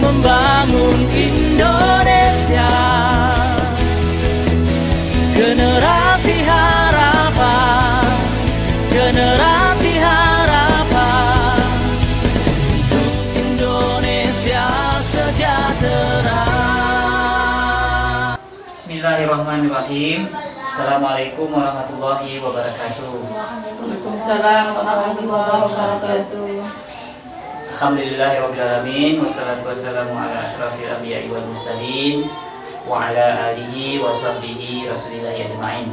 membangun Indonesia. Generasi harapan, generasi harapan untuk Indonesia sejahtera. Bismillahirrahmanirrahim. Assalamualaikum warahmatullahi wabarakatuh. Waalaikumsalam warahmatullahi wabarakatuh. Alhamdulillahirrahmanirrahim. Wassalatu wassalamu ala asrafil anbiya'i wal mursalin wa ala alihi wa sahbihi rasulillahi ajma'in.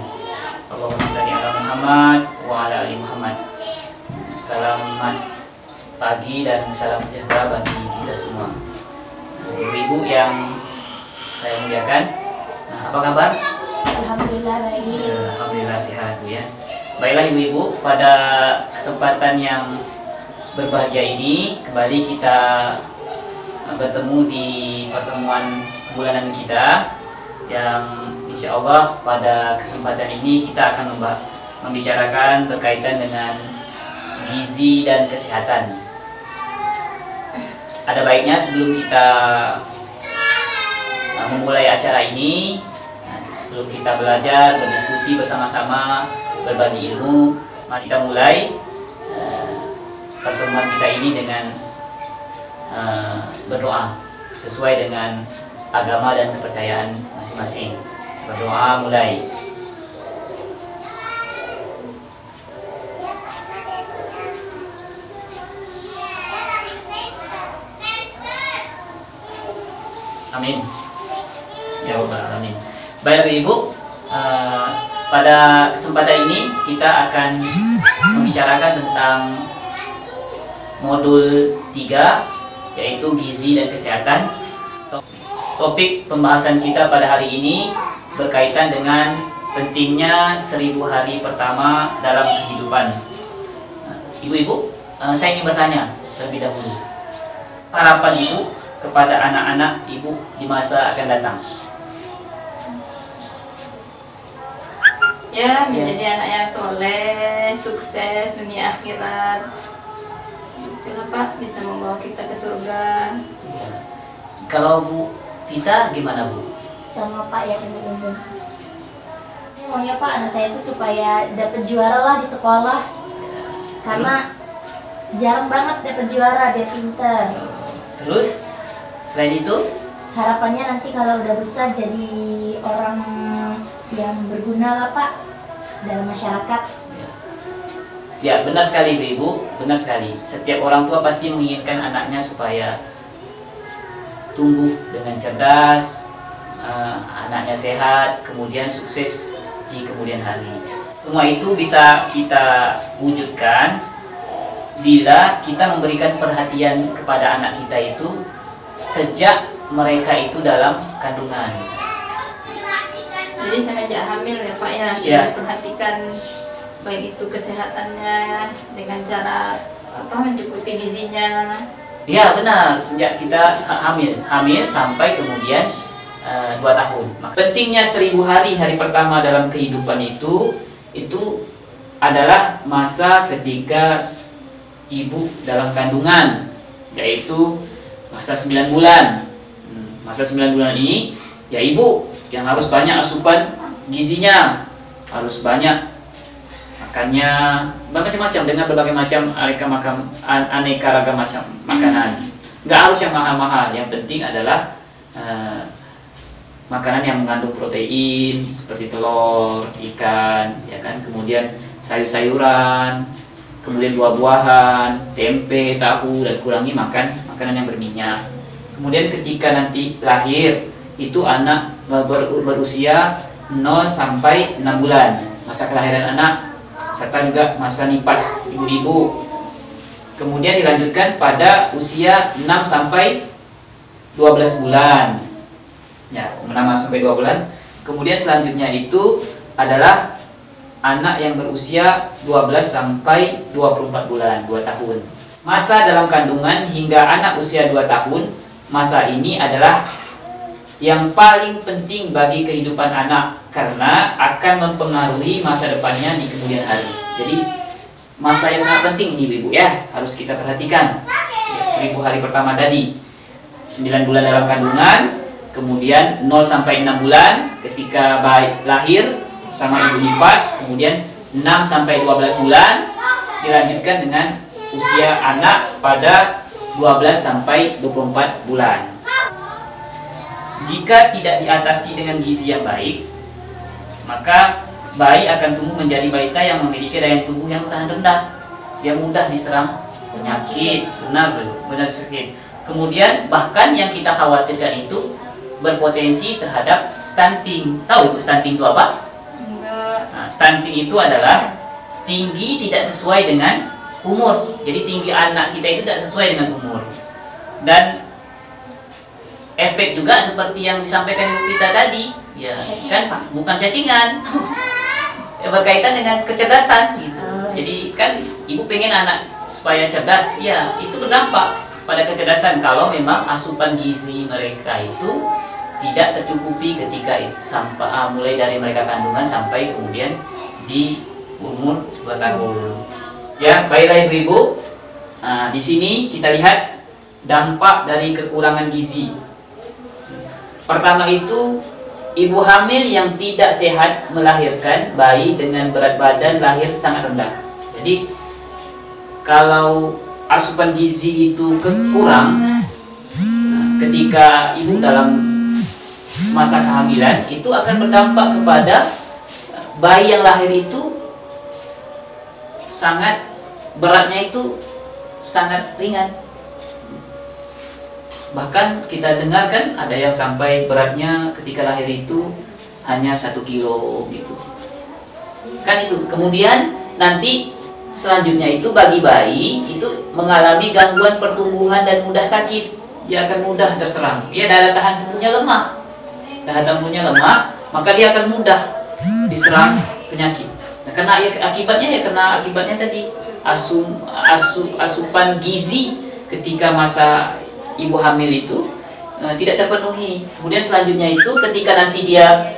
Allahumma salli ala Muhammad wa ala ali Muhammad. Selamat pagi dan salam sejahtera bagi kita semua. Ibu-ibu yang saya muliakan, apa kabar? Alhamdulillah baik. Alhamdulillah sehat ya. Baiklah ibu-ibu, pada kesempatan yang berbahagia ini kembali kita bertemu di pertemuan bulanan kita, yang insya Allah pada kesempatan ini kita akan membicarakan berkaitan dengan gizi dan kesehatan. Ada baiknya sebelum kita memulai acara ini, sebelum kita belajar, berdiskusi bersama-sama, berbagi ilmu, mari kita mulai pertemuan kita ini dengan berdoa sesuai dengan agama dan kepercayaan masing-masing. Berdoa mulai. Amin. Ya Rabbal Alamin. Baiklah Ibu, pada kesempatan ini kita akan membicarakan tentang modul 3, yaitu gizi dan kesehatan. Topik pembahasan kita pada hari ini berkaitan dengan pentingnya 1000 hari pertama dalam kehidupan. Ibu-ibu, saya ingin bertanya terlebih dahulu, harapan Ibu kepada anak-anak Ibu di masa akan datang? Ya, menjadi anak yang soleh, sukses dunia akhirat. Itulah Pak, bisa membawa kita ke surga. Ya. Kalau Bu Vita gimana Bu? Sama Pak ya, umum. Maunya Pak anak saya itu supaya dapat juara lah di sekolah. Karena jarang banget dapat juara, biar pinter. Terus selain itu? Harapannya nanti kalau udah besar jadi orang yang berguna lah Pak dalam masyarakat. Ya, benar sekali Ibu, benar sekali. Setiap orang tua pasti menginginkan anaknya supaya tumbuh dengan cerdas, anaknya sehat, kemudian sukses di kemudian hari. Semua itu bisa kita wujudkan bila kita memberikan perhatian kepada anak kita itu sejak mereka itu dalam kandungan. Jadi semenjak hamil ya Pak ya, Ya. perhatikan baik itu kesehatannya dengan cara mencukupi gizinya. Ya benar, sejak kita hamil sampai kemudian 2 tahun. Pentingnya 1000 hari pertama dalam kehidupan itu adalah masa ketika ibu dalam kandungan, yaitu masa 9 bulan. Masa 9 bulan ini ya ibu yang harus banyak asupan gizinya, harus banyak makannya macam-macam dengan berbagai macam aneka ragam macam makanan. Nggak harus yang mahal-mahal, yang penting adalah makanan yang mengandung protein seperti telur, ikan, ya kan, kemudian sayur-sayuran, kemudian buah-buahan, tempe, tahu, dan kurangi makan makanan yang berminyak. Kemudian ketika nanti lahir itu anak berusia 0 sampai 6 bulan, masa kelahiran anak, serta juga masa nipas ibu-ibu. Kemudian dilanjutkan pada usia 6 sampai 12 bulan. Ya, 6 sampai 2 bulan. Kemudian selanjutnya itu adalah anak yang berusia 12 sampai 24 bulan, 2 tahun. Masa dalam kandungan hingga anak usia 2 tahun, masa ini adalah yang paling penting bagi kehidupan anak karena akan mempengaruhi masa depannya di kemudian hari. Jadi masa yang sangat penting ini ibu ya, harus kita perhatikan. 1000 hari pertama tadi. 9 bulan dalam kandungan, kemudian 0 sampai 6 bulan ketika bayi lahir sama ibu nifas, kemudian 6 sampai 12 bulan dilanjutkan dengan usia anak pada 12 sampai 24 bulan. Jika tidak diatasi dengan gizi yang baik, maka bayi akan tumbuh menjadi balita yang memiliki daya tubuh yang tahan rendah. Dia mudah diserang penyakit, benar sakit. Kemudian bahkan yang kita khawatirkan itu berpotensi terhadap stunting. Tahu Ibu stunting itu apa? Enggak. Nah, stunting itu adalah tinggi tidak sesuai dengan umur. Jadi tinggi anak kita itu tidak sesuai dengan umur. Dan efek juga seperti yang disampaikan Ibu kita tadi, ya kan, bukan cacingan, ya, berkaitan dengan kecerdasan gitu. Jadi kan ibu pengen anak supaya cerdas, ya itu berdampak pada kecerdasan kalau memang asupan gizi mereka itu tidak tercukupi ketika sampai mulai dari mereka kandungan sampai kemudian di umur 2 tahun. Ya, baiklah ibu-ibu. Nah, di sini kita lihat dampak dari kekurangan gizi. Pertama itu, ibu hamil yang tidak sehat melahirkan bayi dengan berat badan lahir sangat rendah. Jadi kalau asupan gizi itu kurang ketika ibu dalam masa kehamilan, itu akan berdampak kepada bayi yang lahir itu sangat beratnya itu sangat ringan. Bahkan kita dengar kan ada yang sampai beratnya ketika lahir itu hanya 1 kilo gitu. Kan itu. Kemudian nanti selanjutnya itu bagi bayi itu mengalami gangguan pertumbuhan dan mudah sakit. Dia akan mudah terserang. Dia daya tahan tubuhnya lemah. Daya tahan tubuhnya lemah, maka dia akan mudah diserang penyakit. Nah, karena akibatnya tadi asupan gizi ketika masa ibu hamil itu tidak terpenuhi. Kemudian selanjutnya itu ketika nanti dia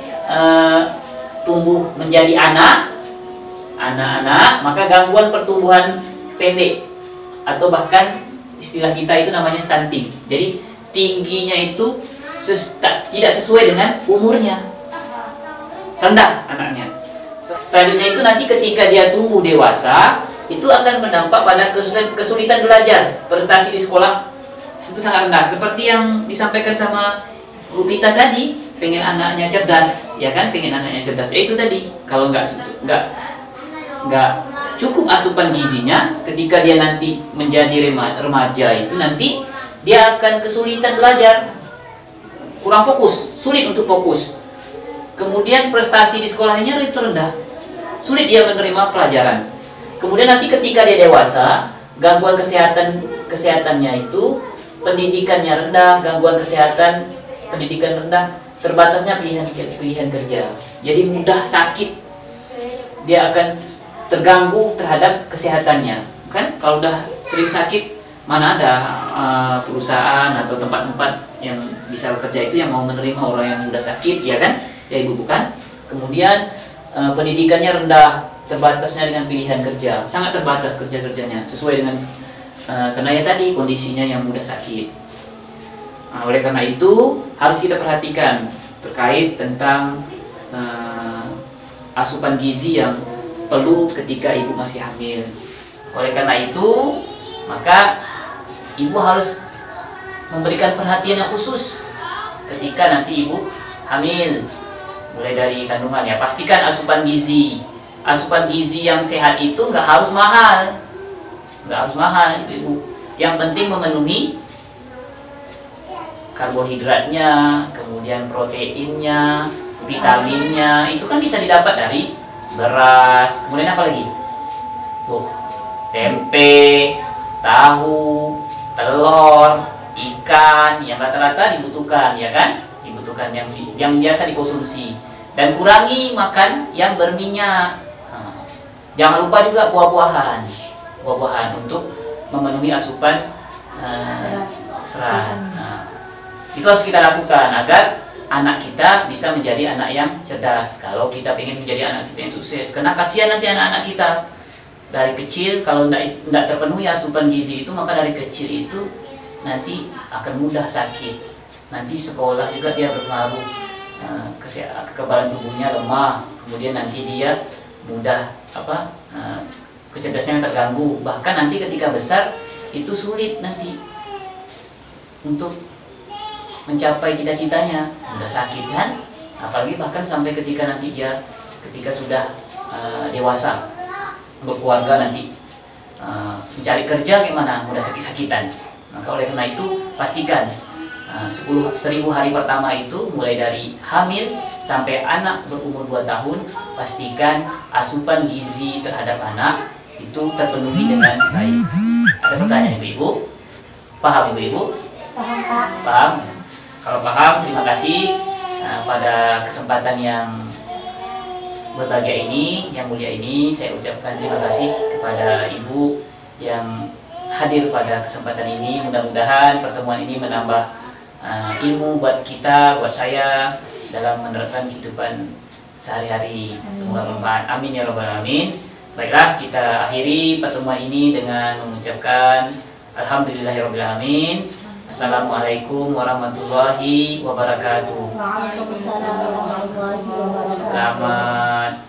tumbuh menjadi anak-anak, maka gangguan pertumbuhan pendek atau bahkan istilah kita itu namanya stunting. Jadi tingginya itu tidak sesuai dengan umurnya, rendah anaknya. Selanjutnya itu nanti ketika dia tumbuh dewasa, itu akan berdampak pada kesulitan belajar, prestasi di sekolah itu sangat rendah. Seperti yang disampaikan sama Bu Pita tadi, pengen anaknya cerdas, ya kan? Pengen anaknya cerdas. Itu tadi, kalau nggak cukup asupan gizinya, ketika dia nanti menjadi remaja itu nanti dia akan kesulitan belajar, kurang fokus, sulit untuk fokus. Kemudian prestasi di sekolahnya itu rendah, sulit dia menerima pelajaran. Kemudian nanti ketika dia dewasa, gangguan kesehatannya itu pendidikannya rendah, gangguan kesehatan, pendidikan rendah, terbatasnya pilihan kerja. Jadi mudah sakit. Dia akan terganggu terhadap kesehatannya. Kan kalau udah sering sakit, mana ada perusahaan atau tempat-tempat yang bisa bekerja itu yang mau menerima orang yang mudah sakit, ya kan? Ya ibu bukan. Kemudian pendidikannya rendah, terbatasnya dengan pilihan kerja, sangat terbatas kerja-kerjanya sesuai dengan karena ya tadi kondisinya yang mudah sakit. Nah, oleh karena itu harus kita perhatikan terkait tentang asupan gizi yang perlu ketika ibu masih hamil. Oleh karena itu maka ibu harus memberikan perhatian yang khusus ketika nanti ibu hamil, mulai dari kandungan ya. Pastikan asupan gizi yang sehat itu nggak harus mahal. Ibu. Yang penting memenuhi karbohidratnya, kemudian proteinnya, vitaminnya, itu kan bisa didapat dari beras. Kemudian apa lagi? Tuh, tempe, tahu, telur, ikan, yang rata-rata dibutuhkan, ya kan? Dibutuhkan yang biasa dikonsumsi. Dan kurangi makan yang berminyak. Jangan lupa juga buah-buahan untuk memenuhi asupan serat. Nah, itu harus kita lakukan agar anak kita bisa menjadi anak yang cerdas. Kalau kita ingin menjadi anak kita yang sukses, karena kasihan nanti anak-anak kita dari kecil kalau tidak terpenuhi asupan gizi itu, maka dari kecil itu nanti akan mudah sakit. Nanti sekolah juga dia berpengaruh, kekebalan tubuhnya lemah, kemudian nanti dia mudah kecerdasannya terganggu. Bahkan nanti ketika besar itu sulit nanti untuk mencapai cita-citanya, mudah sakit kan. Apalagi bahkan sampai ketika nanti dia ketika sudah dewasa, berkeluarga, nanti mencari kerja gimana, mudah sakit-sakitan. Maka oleh karena itu pastikan 1000 hari pertama itu mulai dari hamil sampai anak berumur 2 tahun, pastikan asupan gizi terhadap anak itu terpenuhi dengan baik. Ada pertanyaan ibu-ibu? Paham ibu-ibu? Paham Pak. Paham? Kalau paham, terima kasih. Pada kesempatan yang berbahagia ini, yang mulia ini, saya ucapkan terima kasih kepada ibu yang hadir pada kesempatan ini. Mudah-mudahan pertemuan ini menambah ilmu buat kita, buat saya dalam menerapkan kehidupan sehari-hari. Semoga bermanfaat. Amin ya rabbal alamin. Baiklah, kita akhiri pertemuan ini dengan mengucapkan alhamdulillahirabbil alamin. Assalamualaikum warahmatullahi wabarakatuh. Waalaikumsalam warahmatullahi wabarakatuh. Selamat